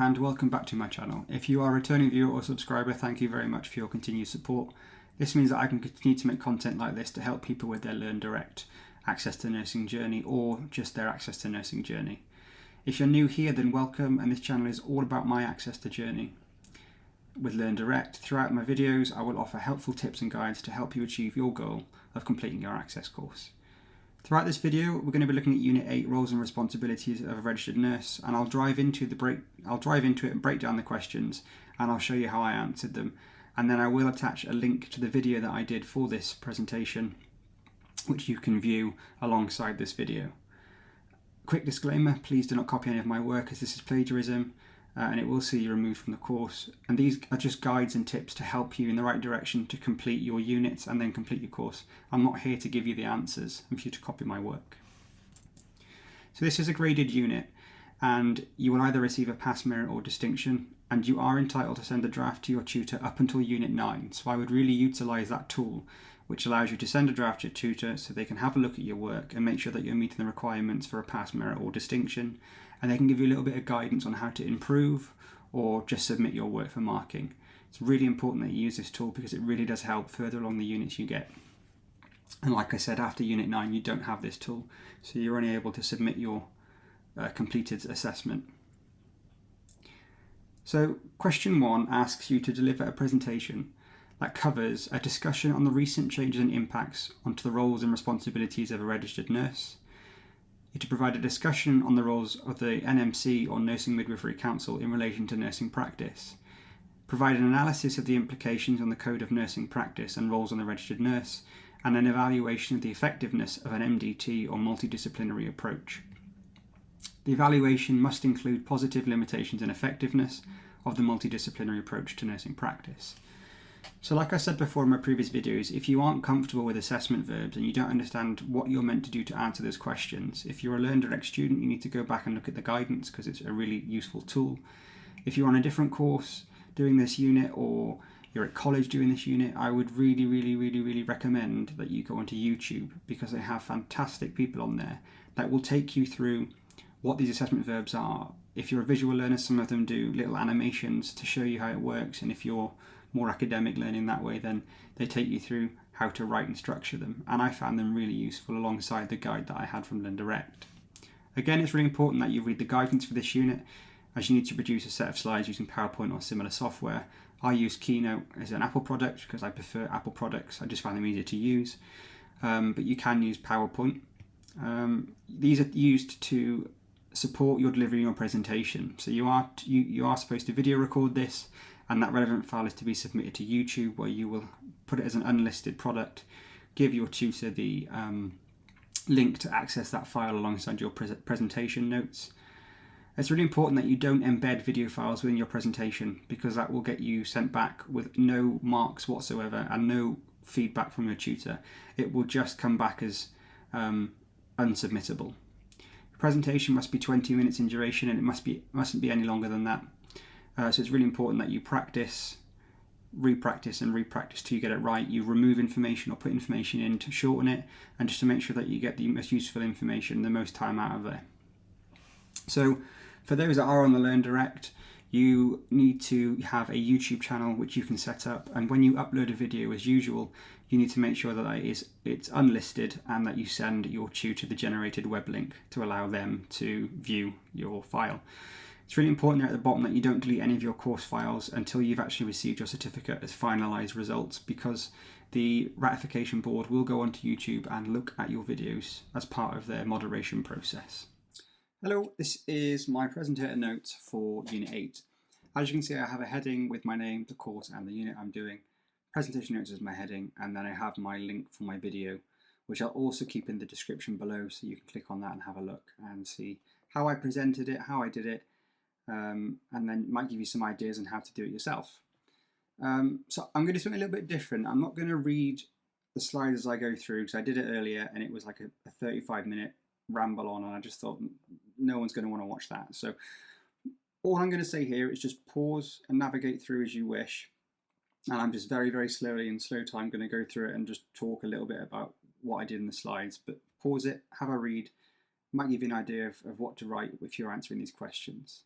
and welcome back to my channel. If you are a returning viewer or subscriber, thank you very much for your continued support. This means that I can continue to make content like this to help people with their LearnDirect access to nursing journey or just their access to nursing journey. If you're new here, then welcome, and this channel is all about my access to journey. With LearnDirect, throughout my videos, I will offer helpful tips and guides to help you achieve your goal of completing your access course. Throughout this video, we're going to be looking at Unit 8, Roles and Responsibilities of a Registered Nurse, and I'll drive into it and break down the questions, and I'll show you how I answered them. And then I will attach a link to the video that I did for this presentation, which you can view alongside this video. Quick disclaimer, please do not copy any of my work, as this is plagiarism, and it will see you removed from the course. And these are just guides and tips to help you in the right direction to complete your units and then complete your course. I'm not here to give you the answers and for you to copy my work. So this is a graded unit, and you will either receive a pass, merit or distinction, and you are entitled to send a draft to your tutor up until Unit 9. So I would really utilise that tool, which allows you to send a draft to your tutor so they can have a look at your work and make sure that you're meeting the requirements for a pass, merit or distinction, and they can give you a little bit of guidance on how to improve or just submit your work for marking. It's really important that you use this tool because it really does help further along the units you get. And like I said, after Unit 9 you don't have this tool, so you're only able to submit your completed assessment. So question 1 asks you to deliver a presentation that covers a discussion on the recent changes and impacts onto the roles and responsibilities of a registered nurse. You're to provide a discussion on the roles of the NMC or Nursing Midwifery Council in relation to nursing practice. Provide an analysis of the implications on the Code of Nursing Practice and roles on the registered nurse, and an evaluation of the effectiveness of an MDT or multidisciplinary approach. The evaluation must include positive limitations and effectiveness of the multidisciplinary approach to nursing practice. So like I said before in my previous videos, if you aren't comfortable with assessment verbs and you don't understand what you're meant to do to answer those questions, if you're a LearnDirect student, you need to go back and look at the guidance because it's a really useful tool. If you're on a different course doing this unit, or you're at college doing this unit, I would really recommend that you go onto YouTube, because they have fantastic people on there that will take you through what these assessment verbs are. If you're a visual learner, some of them do little animations to show you how it works, and if you're more academic learning that way, then they take you through how to write and structure them, and I found them really useful alongside the guide that I had from LearnDirect. Again, it's really important that you read the guidance for this unit, as you need to produce a set of slides using PowerPoint or similar software. I use Keynote as an Apple product because I prefer Apple products. I just find them easier to use, but you can use PowerPoint. These are used to support your delivery of your presentation. So you are supposed to video record this, and that relevant file is to be submitted to YouTube, where you will put it as an unlisted product, give your tutor the link to access that file alongside your presentation notes. It's really important that you don't embed video files within your presentation, because that will get you sent back with no marks whatsoever and no feedback from your tutor. It will just come back as unsubmittable. The presentation must be 20 minutes in duration, and it mustn't be any longer than that. So it's really important that you practice, repractice and repractice till you get it right. You remove information or put information in to shorten it, and just to make sure that you get the most useful information, the most time out of there. So for those that are on the LearnDirect, you need to have a YouTube channel which you can set up, and when you upload a video, as usual, you need to make sure that it's unlisted and that you send your tutor the generated web link to allow them to view your file. It's really important there at the bottom that you don't delete any of your course files until you've actually received your certificate as finalised results, because the ratification board will go onto YouTube and look at your videos as part of their moderation process. Hello, this is my presentator notes for Unit 8. As you can see, I have a heading with my name, the course and the unit I'm doing. Presentation notes is my heading, and then I have my link for my video, which I'll also keep in the description below, so you can click on that and have a look and see how I presented it, how I did it, and then might give you some ideas on how to do it yourself. So I'm going to do something a little bit different. I'm not going to read the slides as I go through, because I did it earlier and it was like a 35-minute ramble on, and I just thought no one's going to want to watch that. So all I'm going to say here is just pause and navigate through as you wish, and I'm just very slowly in slow time going to go through it and just talk a little bit about what I did in the slides. But pause it, have a read, might give you an idea of what to write if you're answering these questions.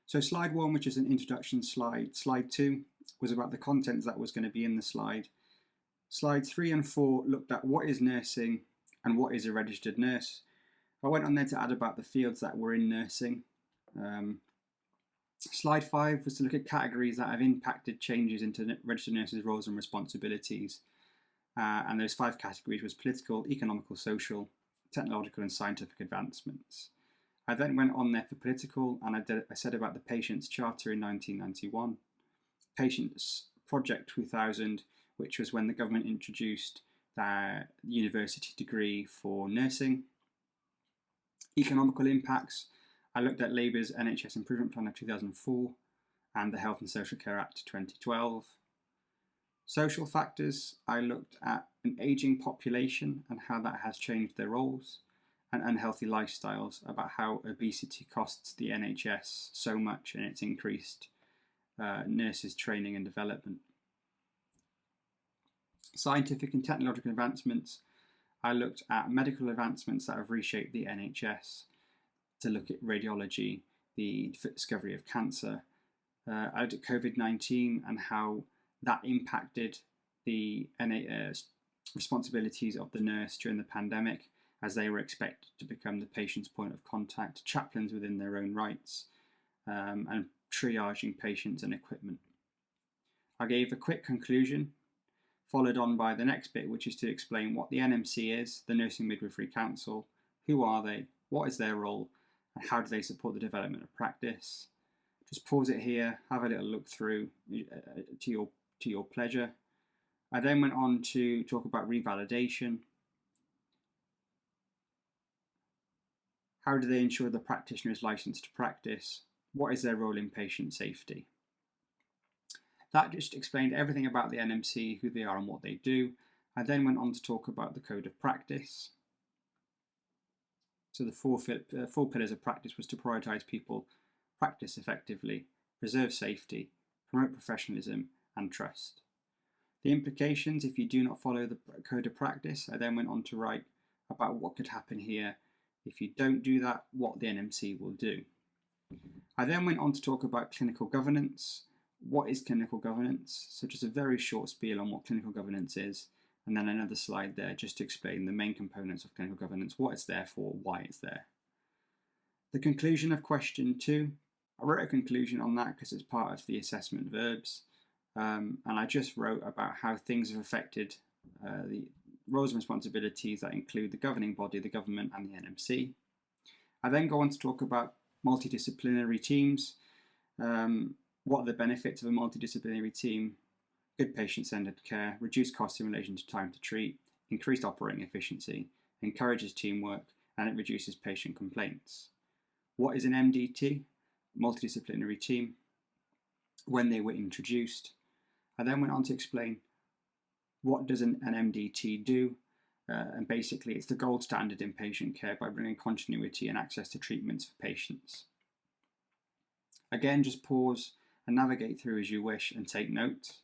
So slide 1, which is an introduction slide. Slide 2 was about the contents that was going to be in the slide. Slide 3 and 4 looked at what is nursing and what is a registered nurse. I went on there to add about the fields that were in nursing. Slide 5 was to look at categories that have impacted changes into registered nurses' roles and responsibilities. And those 5 categories was political, economical, social, technological and scientific advancements. I then went on there for political, and I said about the Patients' Charter in 1991, Patients' Project 2000, which was when the government introduced their university degree for nursing. Economical impacts, I looked at Labour's NHS Improvement Plan of 2004 and the Health and Social Care Act 2012. Social factors, I looked at an ageing population and how that has changed their roles, and unhealthy lifestyles, about how obesity costs the NHS so much and it's increased nurses' training and development. Scientific and technological advancements, I looked at medical advancements that have reshaped the NHS, to look at radiology, the discovery of cancer. I looked at COVID-19 and how that impacted the responsibilities of the nurse during the pandemic, as they were expected to become the patient's point of contact, chaplains within their own rights, and triaging patients and equipment. I gave a quick conclusion, followed on by the next bit, which is to explain what the NMC is, the Nursing Midwifery Council, who are they, what is their role, and how do they support the development of practice. Just pause it here, have a little look through to your pleasure. I then went on to talk about revalidation. How do they ensure the practitioner is licensed to practice? What is their role in patient safety? That just explained everything about the NMC, who they are and what they do. I then went on to talk about the code of practice. So the four pillars of practice was to prioritise people, practice effectively, preserve safety, promote professionalism and trust. The implications if you do not follow the code of practice, I then went on to write about what could happen here if you don't do that, what the NMC will do. I then went on to talk about clinical governance. What is clinical governance? So just a very short spiel on what clinical governance is, and then another slide there just to explain the main components of clinical governance, what it's there for, why it's there. The conclusion of question 2, I wrote a conclusion on that because it's part of the assessment verbs, and I just wrote about how things have affected the roles and responsibilities that include the governing body, the government and the NMC. I then go on to talk about multidisciplinary teams, what are the benefits of a multidisciplinary team, good patient-centered care, reduced costs in relation to time to treat, increased operating efficiency, encourages teamwork, and it reduces patient complaints. What is an MDT, multidisciplinary team, when they were introduced? I then went on to explain what does an MDT do, and basically it's the gold standard in patient care by bringing continuity and access to treatments for patients. Again, just pause and navigate through as you wish and take notes.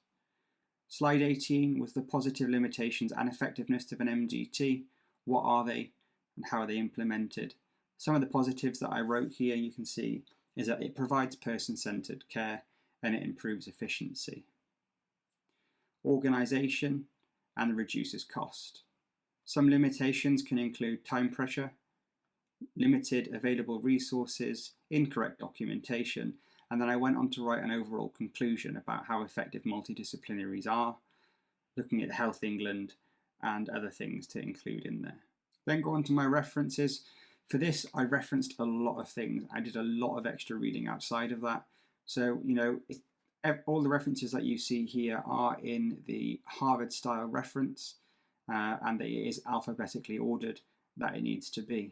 Slide 18 was the positive limitations and effectiveness of an MDT. What are they and how are they implemented? Some of the positives that I wrote here, you can see, is that it provides person-centered care and it improves efficiency. Organisation and reduces cost. Some limitations can include time pressure, limited available resources, incorrect documentation, and then I went on to write an overall conclusion about how effective multidisciplinaries are, looking at Health England and other things to include in there. Then go on to my references. For this, I referenced a lot of things. I did a lot of extra reading outside of that. So, all the references that you see here are in the Harvard-style reference, and it is alphabetically ordered that it needs to be.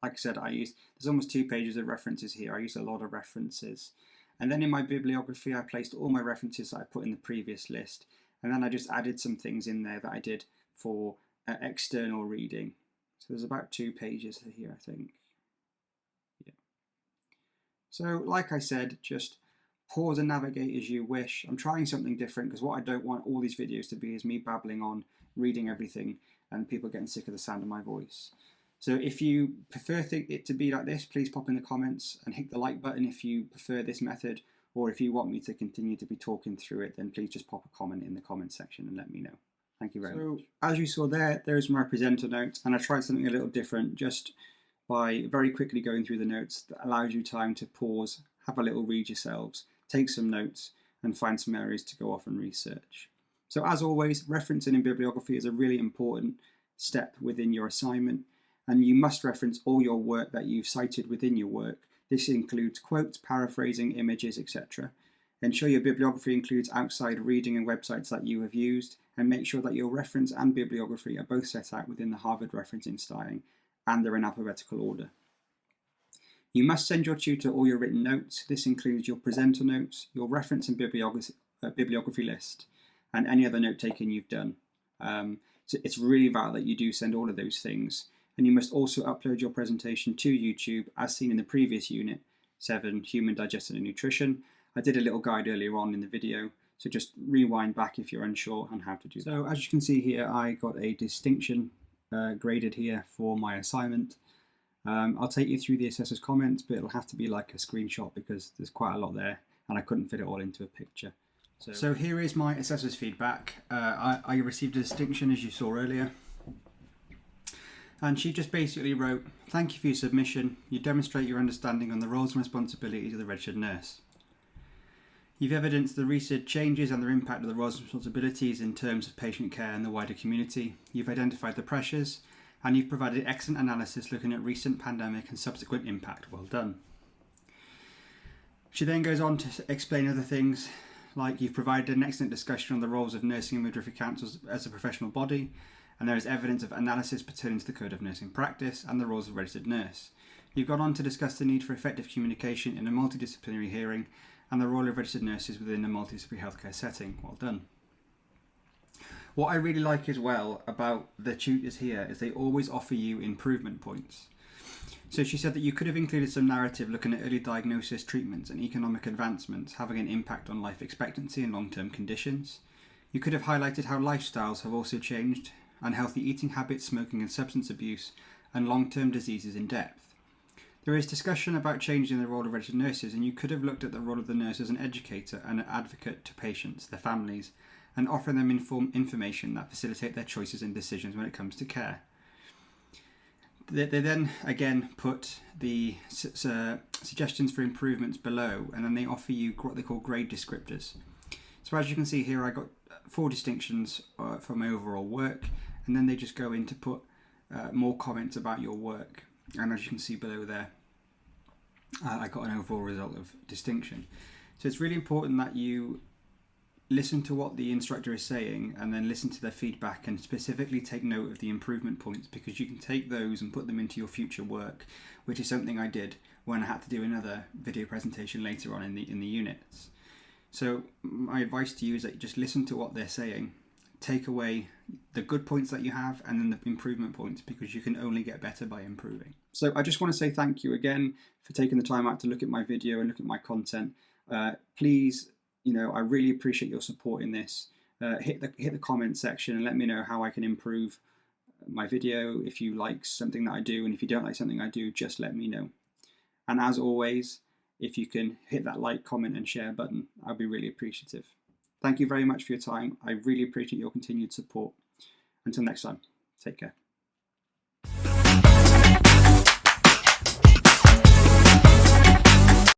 Like I said, there's almost 2 pages of references here. I used a lot of references. And then in my bibliography, I placed all my references that I put in the previous list. And then I just added some things in there that I did for external reading. So there's about 2 pages here, I think. Yeah. So like I said, just pause and navigate as you wish. I'm trying something different because what I don't want all these videos to be is me babbling on, reading everything, and people getting sick of the sound of my voice. So if you prefer it to be like this, please pop in the comments and hit the like button if you prefer this method, or if you want me to continue to be talking through it, then please just pop a comment in the comment section and let me know. Thank you very much. As you saw there's my presenter notes, and I tried something a little different just by very quickly going through the notes that allows you time to pause, have a little read yourselves, take some notes, and find some areas to go off and research. So as always, referencing in bibliography is a really important step within your assignment, and you must reference all your work that you've cited within your work. This includes quotes, paraphrasing, images, etc. Ensure your bibliography includes outside reading and websites that you have used, and make sure that your reference and bibliography are both set out within the Harvard referencing styling and they're in alphabetical order. You must send your tutor all your written notes. This includes your presenter notes, your reference and bibliography list, and any other note taking you've done. So it's really vital that you do send all of those things. And you must also upload your presentation to YouTube as seen in the previous unit, 7, Human Digestion and Nutrition. I did a little guide earlier on in the video, so just rewind back if you're unsure on how to do that. So as you can see here, I got a distinction graded here for my assignment. I'll take you through the assessor's comments, but it'll have to be like a screenshot because there's quite a lot there and I couldn't fit it all into a picture. So here is my assessor's feedback. I received a distinction as you saw earlier. And she just basically wrote, "Thank you for your submission. You demonstrate your understanding on the roles and responsibilities of the registered nurse. You've evidenced the recent changes and their impact of the roles and responsibilities in terms of patient care and the wider community. You've identified the pressures, and you've provided excellent analysis looking at recent pandemic and subsequent impact. Well done." She then goes on to explain other things, like you've provided an excellent discussion on the roles of nursing and midwifery councils as a professional body, and there is evidence of analysis pertaining to the Code of Nursing Practice and the roles of registered nurse. You've gone on to discuss the need for effective communication in a multidisciplinary hearing and the role of registered nurses within a multidisciplinary healthcare setting. Well done. What I really like as well about the tutors here is they always offer you improvement points. So she said that you could have included some narrative looking at early diagnosis, treatments and economic advancements having an impact on life expectancy and long-term conditions. You could have highlighted how lifestyles have also changed, unhealthy eating habits, smoking and substance abuse, and long-term diseases in depth. There is discussion about changing the role of registered nurses, and you could have looked at the role of the nurse as an educator and an advocate to patients, their families, and offering them information that facilitate their choices and decisions when it comes to care. They then again put the suggestions for improvements below, and then they offer you what they call grade descriptors. So as you can see here, I got 4 distinctions for my overall work, and then they just go in to put more comments about your work. And as you can see below there, I got an overall result of distinction. So it's really important that you listen to what the instructor is saying and then listen to their feedback and specifically take note of the improvement points, because you can take those and put them into your future work, which is something I did when I had to do another video presentation later on in the units. So my advice to you is that you just listen to what they're saying, take away the good points that you have and then the improvement points, because you can only get better by improving. So I just want to say thank you again for taking the time out to look at my video and look at my content. Please, I really appreciate your support in this. Hit the comment section and let me know how I can improve my video. If you like something that I do, and if you don't like something I do, just let me know. And as always, if you can hit that like, comment and share button, I'd be really appreciative. Thank you very much for your time. I really appreciate your continued support. Until next time, take care.